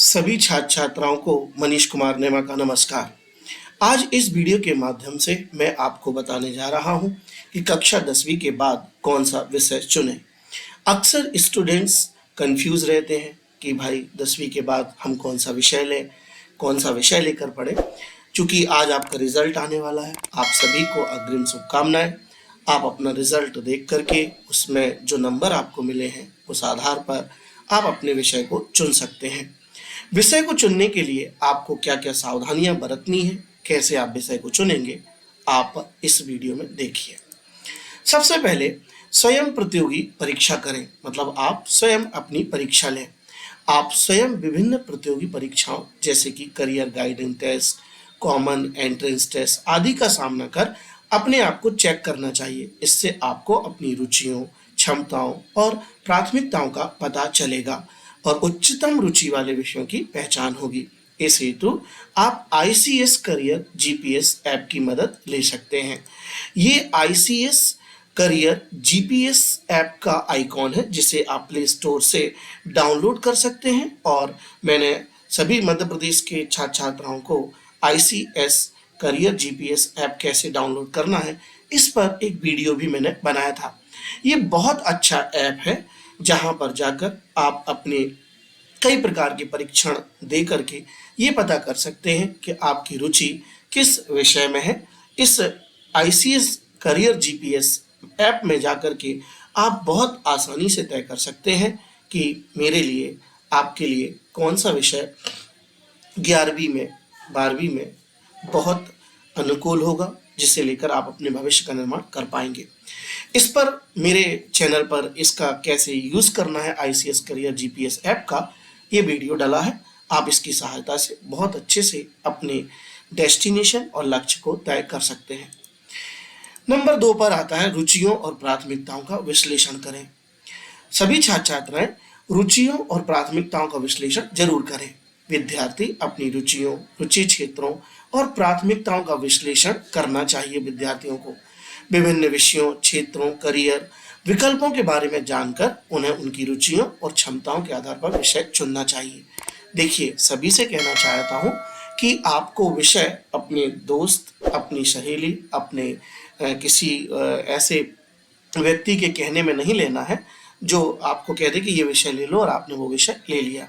सभी छात्र छात्राओं को मनीष कुमार नेमा का नमस्कार। आज इस वीडियो के माध्यम से मैं आपको बताने जा रहा हूं कि कक्षा 10वीं के बाद कौन सा विषय चुनें। अक्सर स्टूडेंट्स कंफ्यूज रहते हैं कि भाई 10वीं के बाद हम कौन सा विषय लें, कौन सा विषय लेकर पढ़ें। चूँकि आज आपका रिजल्ट आने वाला है, आप सभी को अग्रिम शुभकामनाएं। आप अपना रिजल्ट देख करके उसमें जो नंबर आपको मिले हैं उस आधार पर आप अपने विषय को चुन सकते हैं। विषय को चुनने के लिए आपको क्या क्या सावधानियां बरतनी है, कैसे आप विषय को चुनेंगे, आप इस वीडियो में देखिए। सबसे पहले स्वयं प्रतियोगी परीक्षा करें, मतलब आप स्वयं अपनी परीक्षा लें। आप स्वयं विभिन्न प्रतियोगी परीक्षाओं जैसे कि career guidance test, common entrance test आदि का सामना कर अपने आप को चेक करना चाहिए। इससे आपको अपनी रुचियों, क्षमताओं और प्राथमिकताओं का पता चलेगा और उच्चतम रुचि वाले विषयों की पहचान होगी। इस हेतु आप ICS करियर GPS ऐप की मदद ले सकते हैं। ये ICS करियर GPS ऐप का आइकॉन है जिसे आप प्ले स्टोर से डाउनलोड कर सकते हैं और मैंने सभी मध्य प्रदेश के छात्र छात्राओं को ICS करियर GPS ऐप कैसे डाउनलोड करना है इस पर एक वीडियो भी मैंने बनाया था। ये बहुत अच्छा ऐप है जहां पर जाकर आप अपने कई प्रकार के परीक्षण दे करके ये पता कर सकते हैं कि आपकी रुचि किस विषय में है। इस ICS करियर GPS ऐप में जाकर के आप बहुत आसानी से तय कर सकते हैं कि मेरे लिए, आपके लिए कौन सा विषय 11वीं में, 12वीं में बहुत अनुकूल होगा, जिसे लेकर आप अपने भविष्य का निर्माण कर पाएंगे। इस पर मेरे चैनल पर इसका कैसे यूज़ करना है ICS करियर GPS ऐप का ये वीडियो डला है। आप इसकी सहायता से बहुत अच्छे से अपने डेस्टिनेशन और लक्ष्य को तय कर सकते हैं। नंबर 2 पर आता है रुचियों और प्राथमिकताओं का विश्लेषण करें। सभी छात्र छात्राएं रुचियों और प्राथमिकताओं का विश्लेषण जरूर करें। विद्यार्थी अपनी रुचियों, रुचि क्षेत्रों और प्राथमिकताओं का विश्लेषण करना चाहिए। विद्यार्थियों को विभिन्न विषयों, क्षेत्रों, करियर विकल्पों के बारे में जानकर उन्हें उनकी रुचियों और क्षमताओं के आधार पर विषय चुनना चाहिए। देखिए, सभी से कहना चाहता हूँ कि आपको विषय अपने दोस्त, अपनी सहेली, अपने किसी ऐसे व्यक्ति के कहने में नहीं लेना है जो आपको कह दे कि ये विषय ले लो और आपने वो विषय ले लिया।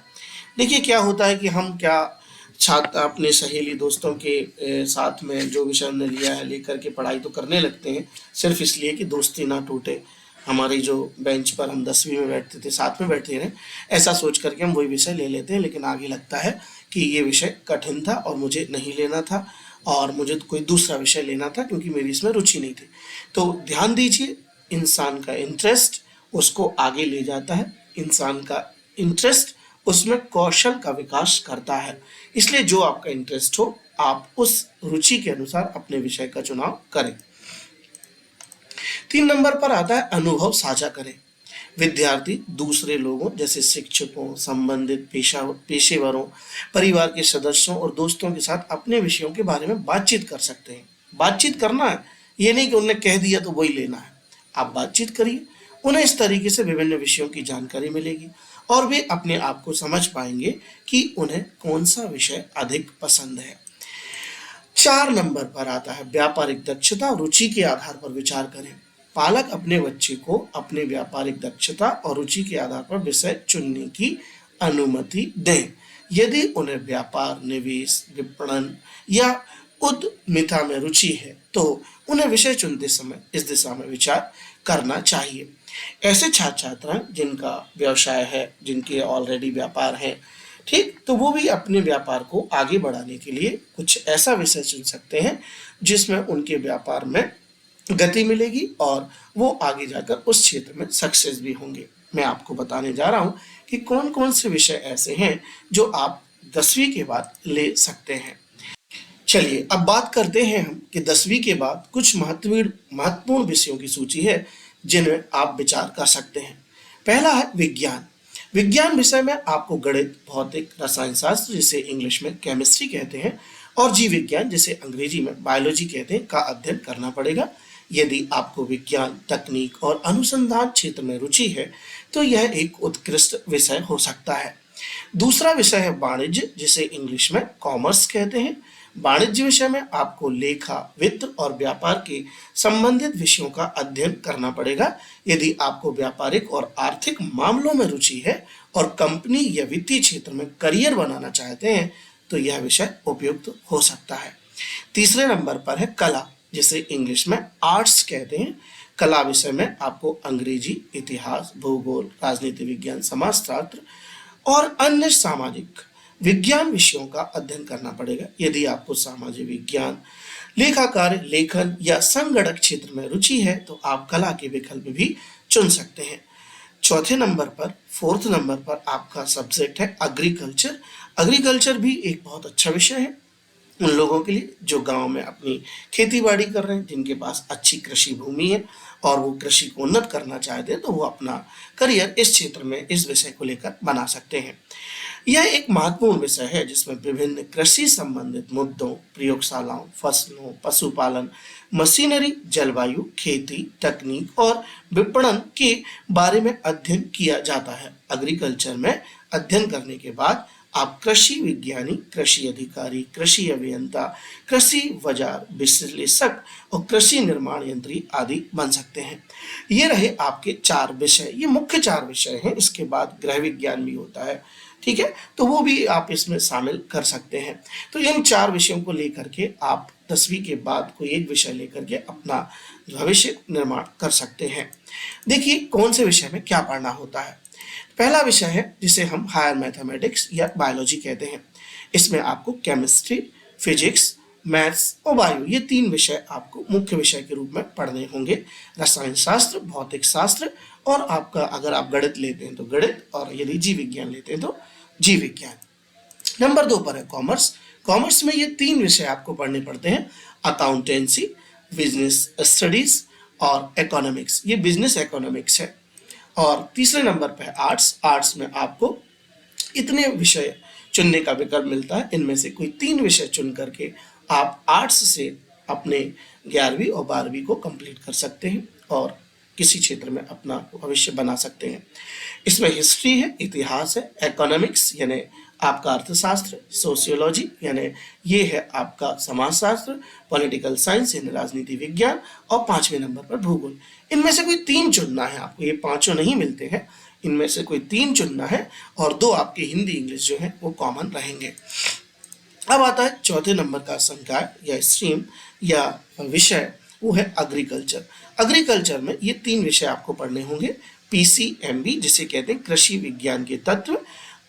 देखिए, क्या होता है कि हम क्या छात्र अपने सहेली दोस्तों के साथ में जो विषय हमने लिया है लेकर के पढ़ाई तो करने लगते हैं, सिर्फ इसलिए कि दोस्ती ना टूटे। हमारी जो बेंच पर हम 10वीं में बैठते थे, साथ में बैठते रहे, ऐसा सोच करके हम वही विषय ले लेते हैं, लेकिन आगे लगता है कि ये विषय कठिन था और मुझे नहीं लेना था और मुझे कोई दूसरा विषय लेना था क्योंकि मेरी इसमें रुचि नहीं थी। तो ध्यान दीजिए, इंसान का इंटरेस्ट उसको आगे ले जाता है, इंसान का इंटरेस्ट उसमें कौशल का विकास करता है। इसलिए जो आपका इंटरेस्ट हो, आप उस रुचि के अनुसार अपने विषय का चुनाव करें। 3 नंबर पर आता है अनुभव साझा करें। विद्यार्थी दूसरे लोगों जैसे शिक्षकों, संबंधित पेशेवरों, परिवार के सदस्यों और दोस्तों के साथ अपने विषयों के बारे में बातचीत कर सकते हैं। बातचीत करना है, ये नहीं कि उन्होंने कह दिया तो वही लेना है। आप बातचीत करिए, उन्हें इस तरीके से विभिन्न विषयों की जानकारी मिलेगी और वे अपने आप को समझ पाएंगे कि उन्हें कौन सा विषय अधिक पसंद है। 4 नंबर पर आता है व्यापारिक दक्षता और रुचि के आधार पर विचार करें। पालक अपने बच्चे को अपने व्यापारिक दक्षता और रुचि के आधार पर विषय चुनने की अनुमति दें। यदि उन्हें व्यापार, निवेश, विपणन या उद्यमिता में रुचि है तो उन्हें विषय चुनते समय इस दिशा में विचार करना चाहिए। ऐसे छात्र छात्राएं जिनका व्यवसाय है, जिनके ऑलरेडी व्यापार है, ठीक, तो वो भी अपने व्यापार को आगे बढ़ाने के लिए कुछ ऐसा विषय चुन सकते हैं जिसमें उनके व्यापार में गति मिलेगी और वो आगे जाकर उस क्षेत्र में सक्सेस भी होंगे। मैं आपको बताने जा रहा हूं कि कौन कौन से विषय ऐसे हैं जो आप 10वीं के बाद ले सकते हैं। चलिए अब बात करते हैं हम कि 10वीं के बाद कुछ महत्वपूर्ण विषयों की सूची है जिनमें आप विचार कर सकते हैं। पहला है विज्ञान। विज्ञान विषय में आपको गणित, भौतिक, रसायन शास्त्र जिसे इंग्लिश में केमिस्ट्री कहते हैं और जीव विज्ञान जिसे अंग्रेजी में बायोलॉजी कहते हैं का अध्ययन करना पड़ेगा। यदि आपको विज्ञान, तकनीक और अनुसंधान क्षेत्र में रुचि है तो यह एक उत्कृष्ट विषय हो सकता है। दूसरा विषय है वाणिज्य, जिसे इंग्लिश में कॉमर्स कहते हैं। वाणिज्य विषय में आपको लेखा, वित्त और व्यापार के संबंधित विषयों का अध्ययन करना पड़ेगा। यदि आपको व्यापारिक और आर्थिक मामलों में रुचि है और कंपनी या वित्तीय क्षेत्र में करियर बनाना चाहते हैं तो यह विषय उपयुक्त हो सकता है। तीसरे नंबर पर है कला, जिसे इंग्लिश में आर्ट्स कहते हैं। कला विषय में आपको अंग्रेजी, इतिहास, भूगोल, राजनीति विज्ञान, समाजशास्त्र और अन्य सामाजिक विज्ञान विषयों का अध्ययन करना पड़ेगा। यदि आपको सामाजिक विज्ञान, लेखा कार्य, लेखन या संगणक क्षेत्र में रुचि है तो आप कला के विकल्प भी चुन सकते हैं। चौथे नंबर पर, फोर्थ नंबर पर आपका सब्जेक्ट है एग्रीकल्चर। एग्रीकल्चर भी एक बहुत अच्छा विषय है उन लोगों के लिए जो गांव में अपनी खेती बाड़ी कर रहे हैं, जिनके पास अच्छी कृषि भूमि है और वो कृषि को उन्नत करना चाहते हैं, तो वो अपना करियर इस क्षेत्र में इस विषय को लेकर बना सकते हैं। यह एक महत्वपूर्ण विषय है जिसमें विभिन्न कृषि संबंधित मुद्दों, प्रयोगशालाओं, फसलों, पशुपालन, मशीनरी, जलवायु, खेती, तकनीक और विपणन के बारे में अध्ययन किया जाता है। एग्रीकल्चर में अध्ययन करने के बाद आप कृषि विज्ञानी, कृषि अधिकारी, कृषि अभियंता, कृषि बाजार विश्लेषक और कृषि निर्माण यंत्री आदि बन सकते हैं। ये रहे आपके 4 विषय, ये मुख्य 4 विषय हैं। इसके बाद गृह विज्ञान भी होता है, ठीक है, तो वो भी आप इसमें शामिल कर सकते हैं। तो इन 4 विषयों को लेकर के आप 10वीं के बाद कोई एक विषय लेकर के अपना भविष्य निर्माण कर सकते हैं। देखिए कौन से विषय में क्या पढ़ना होता है। पहला विषय है जिसे हम हायर मैथमेटिक्स या बायोलॉजी कहते हैं। इसमें आपको केमिस्ट्री, फिजिक्स, मैथ्स और बायो, ये 3 विषय आपको मुख्य विषय के रूप में पढ़ने होंगे। रसायन शास्त्र, भौतिक शास्त्र और आपका अगर आप गणित लेते हैं तो गणित, और यदि जीव विज्ञान लेते हैं तो जीव विज्ञान। नंबर 2 पर है कॉमर्स। कॉमर्स में ये 3 विषय आपको पढ़ने पड़ते हैं, अकाउंटेंसी, बिजनेस स्टडीज और इकोनॉमिक्स, ये बिजनेस इकोनॉमिक्स है। और तीसरे नंबर पे है आर्ट्स। आर्ट्स में आपको इतने विषय चुनने का विकल्प मिलता है, इनमें से कोई 3 विषय चुन करके आप आर्ट्स से अपने 11वीं और 12वीं को कंप्लीट कर सकते हैं और किसी क्षेत्र में अपना भविष्य बना सकते हैं। इसमें हिस्ट्री है, इतिहास है, इकोनॉमिक्स यानी आपका अर्थशास्त्र, सोशियोलॉजी यानी ये है आपका समाजशास्त्र, पॉलिटिकल साइंस यानी राजनीति विज्ञान और 5वें नंबर पर भूगोल। इनमें से कोई 3 चुनना है आपको, ये पांचों नहीं मिलते हैं, इनमें से कोई 3 चुनना है और 2 आपके हिंदी इंग्लिश जो है वो कॉमन रहेंगे। अब आता है चौथे नंबर का संकाय या स्ट्रीम या विषय, वो है एग्रीकल्चर। एग्रीकल्चर में ये 3 विषय आपको पढ़ने होंगे, पीसीएमबी जिसे कहते हैं कृषि विज्ञान के तत्व,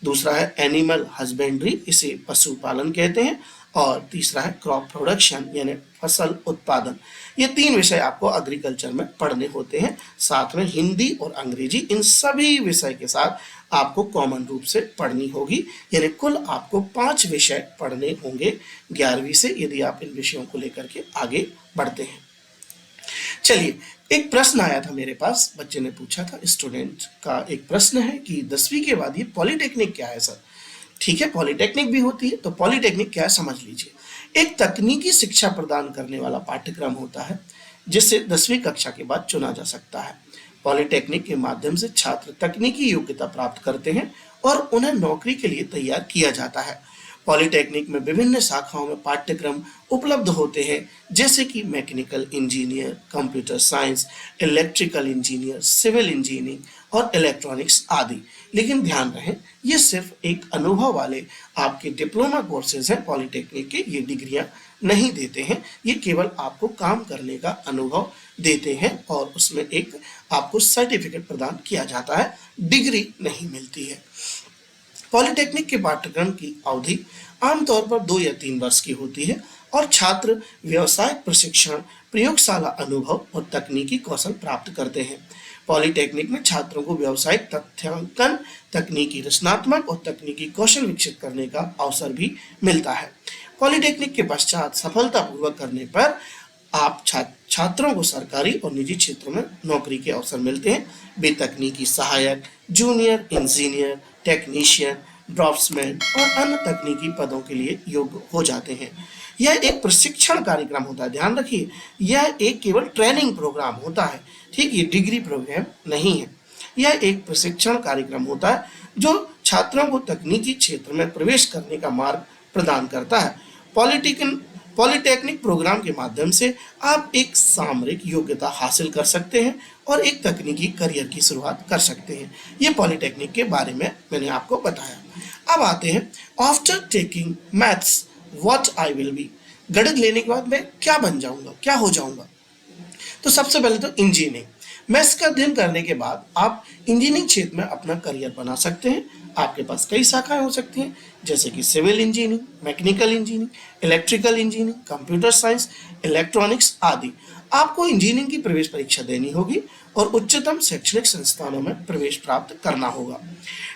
दूसरा है एनिमल हस्बेंड्री, इसे पशुपालन कहते हैं, और तीसरा है क्रॉप प्रोडक्शन यानी फसल उत्पादन। ये 3 विषय आपको एग्रीकल्चर में पढ़ने होते हैं। साथ में हिंदी और अंग्रेजी, इन सभी विषय के साथ आपको कॉमन रूप से पढ़नी होगी, यानी कुल आपको 5 विषय पढ़ने होंगे 11वीं से, यदि आप इन विषयों को लेकर के आगे बढ़ते हैं। चलिए, एक प्रश्न आया था मेरे पास, बच्चे ने पूछा था, स्टूडेंट का एक प्रश्न है कि 10वीं के बाद ये पॉलिटेक्निक क्या है सर। ठीक है, पॉलिटेक्निक भी होती है, तो पॉलिटेक्निक क्या है समझ लीजिए। एक तकनीकी शिक्षा प्रदान करने वाला पाठ्यक्रम होता है जिसे 10वीं कक्षा के बाद चुना जा सकता है। पॉलिटेक्निक के माध्यम से छात्र तकनीकी योग्यता प्राप्त करते हैं और उन्हें नौकरी के लिए तैयार किया जाता है। पॉलिटेक्निक में विभिन्न शाखाओं में पाठ्यक्रम उपलब्ध होते हैं, जैसे कि mechanical engineer, computer science, electrical engineer, civil engineering और इलेक्ट्रॉनिक्स आदि। लेकिन ध्यान रहे, ये सिर्फ एक अनुभव वाले आपके डिप्लोमा कोर्सेज हैं पॉलिटेक्निक के, ये डिग्रियां नहीं देते हैं, ये केवल आपको काम करने का अनुभव देते हैं और उसमें एक आपको सर्टिफिकेट प्रदान किया जाता है, डिग्री नहीं मिलती है। पॉलिटेक्निक के पाठ्यक्रम की अवधि आमतौर पर 2 या 3 वर्ष की होती है और छात्र व्यावसायिक प्रशिक्षण, प्रयोगशाला अनुभव और तकनीकी कौशल प्राप्त करते हैं। पॉलिटेक्निक में छात्रों को व्यावसायिक तथ्यांकन, तकनीकी रचनात्मक और तकनीकी कौशल विकसित करने का अवसर भी मिलता है। पॉलिटेक्निक के पश्चात सफलतापूर्वक करने पर आप छात्रों को सरकारी और निजी क्षेत्रों में नौकरी के अवसर मिलते हैं। वे तकनीकी सहायक, जूनियर इंजीनियर, टेक्नीशियन, ड्राफ्ट्समैन और अन्य तकनीकी पदों के लिए योग्य हो जाते हैं। यह एक प्रशिक्षण कार्यक्रम होता है, ध्यान रखिए, यह एक केवल ट्रेनिंग प्रोग्राम होता है, ठीक, ये डिग्री प्रोग्राम नहीं है। यह एक प्रशिक्षण कार्यक्रम होता है जो छात्रों को तकनीकी क्षेत्र में प्रवेश करने का मार्ग प्रदान करता है। पॉलिटेक्निक प्रोग्राम के माध्यम से आप एक सामरिक योग्यता हासिल कर सकते हैं और एक तकनीकी करियर की शुरुआत कर सकते हैं। ये पॉलिटेक्निक के बारे में मैंने आपको बताया। अब आते हैं after taking maths what I will be. गणित लेने के बाद मैं क्या बन जाऊंगा, क्या हो जाऊंगा। तो सबसे पहले तो इंजीनियरिंग। मैथ्स का अध्ययन करने के बाद आप इंजीनियरिंग क्षेत्र में अपना करियर बना सकते हैं। आपके पास कई शाखाएं हो सकती हैं, जैसे कि civil engineering, mechanical engineering, electrical engineering, computer science, electronics आदि। आपको इंजीनियरिंग की प्रवेश परीक्षा देनी होगी और उच्चतम शैक्षणिक संस्थानों में प्रवेश प्राप्त करना होगा।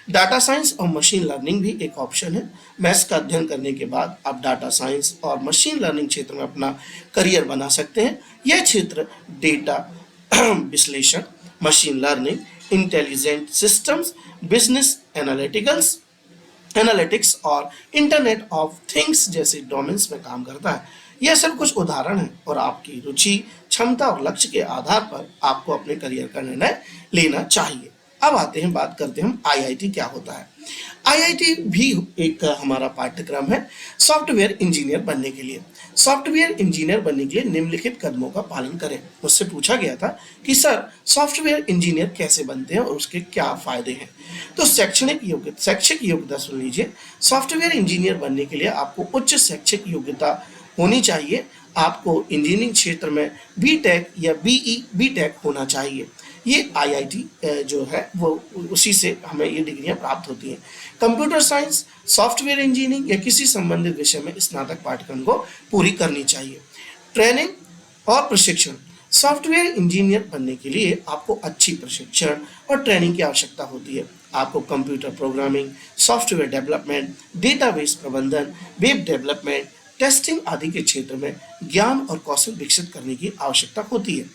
डाटा साइंस और मशीन लर्निंग भी एक ऑप्शन है। मैथ्स का अध्ययन करने के बाद आप डाटा साइंस और मशीन लर्निंग क्षेत्र में अपना करियर बना सकते हैं। यह क्षेत्र डेटा विश्लेषण, machine learning, intelligent systems, business analytics और इंटरनेट ऑफ थिंग्स जैसे डोमेन्स में काम करता है। यह सब कुछ उदाहरण है और आपकी रुचि, क्षमता और लक्ष्य के आधार पर आपको अपने करियर का निर्णय लेना चाहिए। अब आते हैं, बात करते हैं आईआईटी क्या होता है। आईआईटी भी एक हमारा पाठ्यक्रम है सॉफ्टवेयर इंजीनियर बनने के लिए। सॉफ्टवेयर इंजीनियर बनने के लिए निम्नलिखित कदमों का पालन करें। मुझसे पूछा गया था कि सर सॉफ्टवेयर इंजीनियर कैसे बनते हैं और उसके क्या फायदे हैं। तो शैक्षिक योग्यता सुन लीजिए। सॉफ्टवेयर इंजीनियर बनने के लिए आपको उच्च शैक्षिक योग्यता होनी चाहिए। आपको इंजीनियरिंग क्षेत्र में बीटेक या बीटेक होना चाहिए। ये आईआईटी जो है वो उसी से हमें ये डिग्रियां प्राप्त होती हैं। कंप्यूटर साइंस, सॉफ्टवेयर इंजीनियरिंग या किसी संबंधित विषय में स्नातक पाठ्यक्रम को पूरी करनी चाहिए। ट्रेनिंग और प्रशिक्षण। सॉफ्टवेयर इंजीनियर बनने के लिए आपको अच्छी प्रशिक्षण और ट्रेनिंग की आवश्यकता होती है। आपको computer programming, software development, database प्रबंधन, वेब डेवलपमेंट, टेस्टिंग आदि के क्षेत्र में ज्ञान और कौशल विकसित करने की आवश्यकता होती है।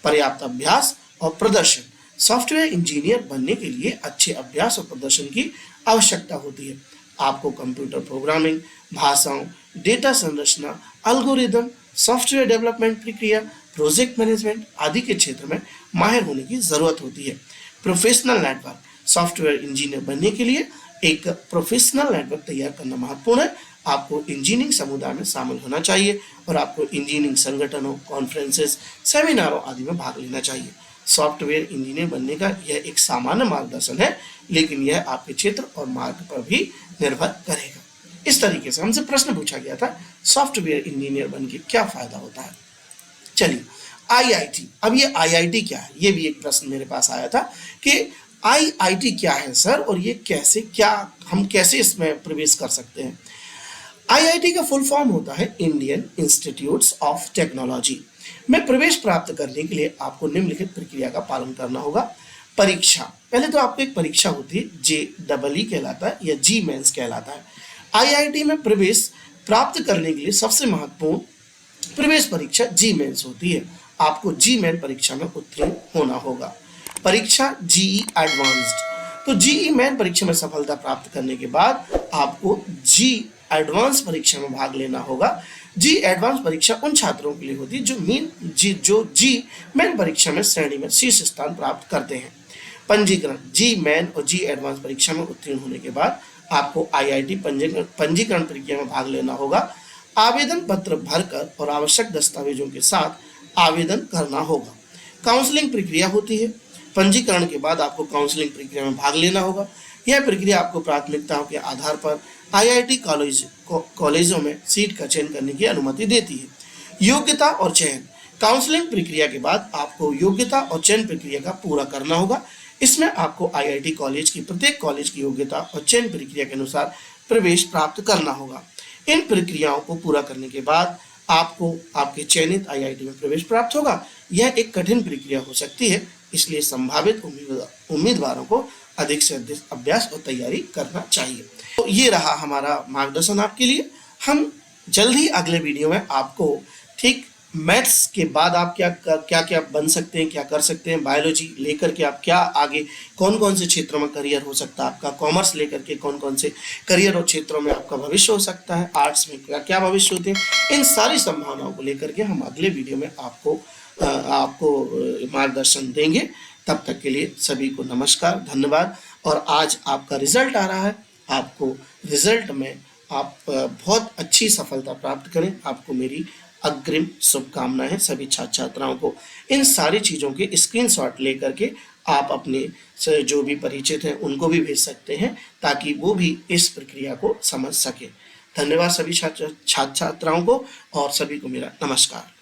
पर्याप्त अभ्यास और प्रदर्शन। सॉफ्टवेयर इंजीनियर बनने के लिए अच्छे अभ्यास और प्रदर्शन की आवश्यकता होती है। आपको कंप्यूटर प्रोग्रामिंग, भाषाओं, डेटा संरचना, एल्गोरिदम, सॉफ्टवेयर डेवलपमेंट प्रक्रिया, प्रोजेक्ट मैनेजमेंट आदि के क्षेत्र में माहिर होने की जरूरत होती है। Professional network. सॉफ्टवेयर इंजीनियर बनने के लिए एक प्रोफेशनल नेटवर्क तैयार करना महत्वपूर्ण है। आपको इंजीनियरिंग समुदाय में शामिल होना चाहिए और आपको इंजीनियरिंग संगठनों, कॉन्फ्रेंसेस, सेमिनारों आदि में भाग लेना चाहिए। सॉफ्टवेयर इंजीनियर बनने का यह एक सामान्य मार्गदर्शन है, लेकिन यह आपके क्षेत्र और मार्ग पर भी निर्भर करेगा। इस तरीके से हमसे प्रश्न पूछा गया था, सॉफ्टवेयर इंजीनियर बन के क्या फायदा होता है। चलिए, आईआईटी। अब ये आईआईटी क्या है, ये भी एक प्रश्न मेरे पास आया था कि आईआईटी क्या है सर, और ये हम कैसे इसमें प्रवेश कर सकते हैं। आईआईटी का फुल फॉर्म होता है इंडियन इंस्टीट्यूट्स ऑफ टेक्नोलॉजी। में प्रवेश प्राप्त करने के लिए आपको निम्नलिखित प्रक्रिया का पालन करना होगा। परीक्षा। पहले तो आपको एक परीक्षा होती है, JEE कहलाता है या जी मेंस कहलाता है। आईआईटी में प्रवेश प्राप्त करने के लिए सबसे महत्वपूर्ण प्रवेश परीक्षा जी मेंस होती है। आपको जी मेन परीक्षा में उत्तीर्ण होना होगा। परीक्षा जीई एडवांस्ड। तो जीई मेन परीक्षा में सफलता प्राप्त करने के बाद आपको जी एडवांस परीक्षा में भाग लेना होगा। जी एडवांस परीक्षा उन छात्रों के लिए होती है जो जी मेन परीक्षा में श्रेणी में शीर्ष स्थान प्राप्त करते हैं। पंजीकरण। जी मेन और जी एडवांस परीक्षा में उत्तीर्ण होने के बाद आपको आईआईटी पंजीकरण प्रक्रिया में भाग लेना होगा। आवेदन पत्र भरकर और आवश्यक दस्तावेजों के साथ आवेदन करना होगा। काउंसलिंग प्रक्रिया होती है। पंजीकरण के बाद आपको काउंसलिंग प्रक्रिया में भाग लेना होगा। यह प्रक्रिया आपको प्राथमिकताओं के आधार पर आईआईटी कॉलेजों में सीट का चयन करने की अनुमति देती है। योग्यता और चयन। काउंसलिंग प्रक्रिया के बाद आपको योग्यता और चयन प्रक्रिया का पूरा करना होगा। इसमें आपको आईआईटी कॉलेज की प्रत्येक कॉलेज की योग्यता और चयन प्रक्रिया के अनुसार प्रवेश प्राप्त करना होगा। इन प्रक्रियाओं को पूरा करने के बाद आपको आपके चयनित आईआईटी में प्रवेश प्राप्त होगा। यह एक कठिन प्रक्रिया हो सकती है, इसलिए संभावित उम्मीदवारों को अधिक से अधिक अभ्यास और तैयारी करना चाहिए। तो ये रहा हमारा मार्गदर्शन आपके लिए। हम जल्द ही अगले वीडियो में आपको ठीक मैथ्स के बाद आप क्या बन सकते हैं, क्या कर सकते हैं, बायोलॉजी लेकर के आप क्या आगे कौन कौन से क्षेत्रों में करियर हो सकता है आपका, कॉमर्स लेकर के कौन कौन से करियर और क्षेत्रों में आपका भविष्य हो सकता है, आर्ट्स में क्या भविष्य होते हैं, इन सारी संभावनाओं को लेकर के हम अगले वीडियो में आपको मार्गदर्शन देंगे। तब तक के लिए सभी को नमस्कार, धन्यवाद। और आज आपका रिजल्ट आ रहा है, आपको रिजल्ट में आप बहुत अच्छी सफलता प्राप्त करें, आपको मेरी अग्रिम शुभकामनाएं। सभी छात्र छात्राओं को इन सारी चीज़ों के स्क्रीनशॉट लेकर के आप अपने से जो भी परिचित हैं उनको भी भेज सकते हैं, ताकि वो भी इस प्रक्रिया को समझ सके। धन्यवाद सभी छात्र छात्राओं को, और सभी को मेरा नमस्कार।